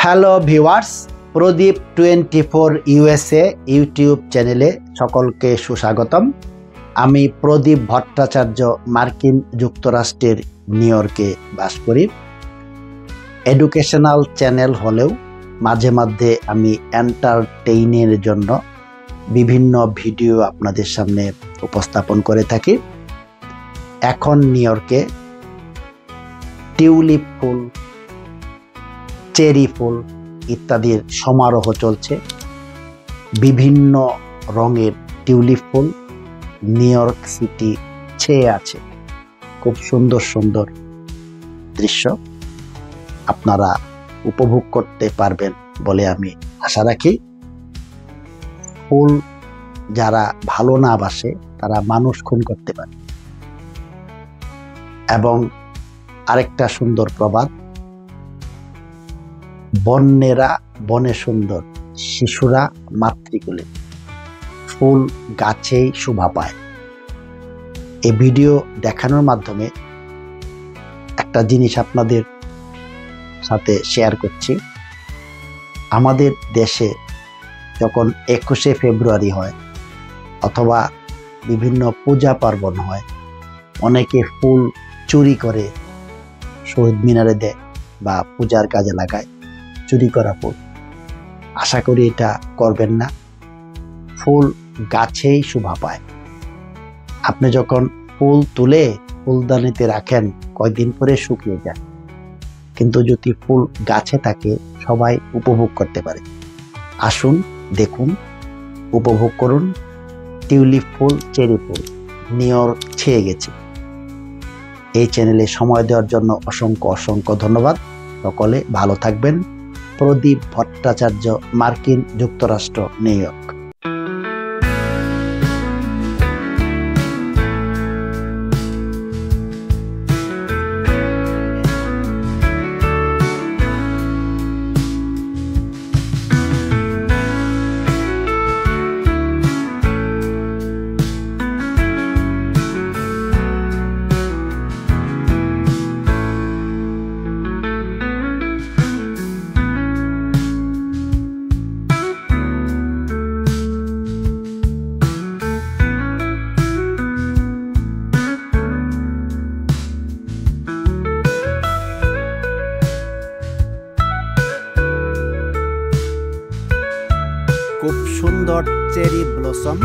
Hello viewers, প্রদীপ 24 USA YouTube চ্যানেলে সকলকে সুস্বাগতম। আমি প্রদীপ ভট্টাচার্য মার্কিন যুক্তরাষ্ট্রের নিউ ইয়র্কে বাস করি। এডুকেশনাল চ্যানেল হলেও মাঝে মাঝে আমি এন্টারটেইনের জন্য বিভিন্ন ভিডিও আপনাদের সামনে উপস্থাপন করে থাকি। এখন নিউ ইয়র্কে টিউলিপ ফুল, চেরি ফুল ইত্যাদির সমারোহ চলছে। বিভিন্ন রঙের টিউলিপ ফুল নিউ ইয়র্ক সিটি ছেয়ে আছে। খুব সুন্দর সুন্দর দৃশ্য আপনারা উপভোগ করতে পারবেন বলে আমি আশা রাখি। ফুল যারা ভালো না বাসে তারা মানুষ খুন করতে পারে। এবং আরেকটা সুন্দর প্রবাদ, বন্যেরা বনে সুন্দর, শিশুরা মাতৃকুলে। ফুল গাছেই শোভা পায়। এই ভিডিও দেখানোর মাধ্যমে একটা জিনিস আপনাদের সাথে শেয়ার করছি। আমাদের দেশে যখন 21শে ফেব্রুয়ারি হয় অথবা বিভিন্ন পূজা পার্বণ হয়, অনেকে ফুল চুরি করে শহীদ মিনারে দেয় বা পূজার কাজে লাগায়। চুরি করা ফুল, আশা করি এটা করবেন না। ফুল গাছেই শোভা পায়। আপনি যখন ফুল তুলে ফুলদানিতে রাখেন, কয়েকদিন পরে শুকিয়ে যায়, কিন্তু যদি ফুল গাছে থাকে সবাই উপভোগ করতে পারে। আসুন, দেখুন, উপভোগ করুন। টিউলিপ ফুল, চেরি ফুল নিউ ইয়র্ক ছেয়ে গেছে। এই চ্যানেলে সময় দেওয়ার জন্য অসংখ্য অসংখ্য ধন্যবাদ। সকলে ভালো থাকবেন। প্রদীপ ভট্টাচার্য, মার্কিন যুক্তরাষ্ট্র, নিউ ইয়র্ক। খুব সুন্দর চেরি ব্লসম।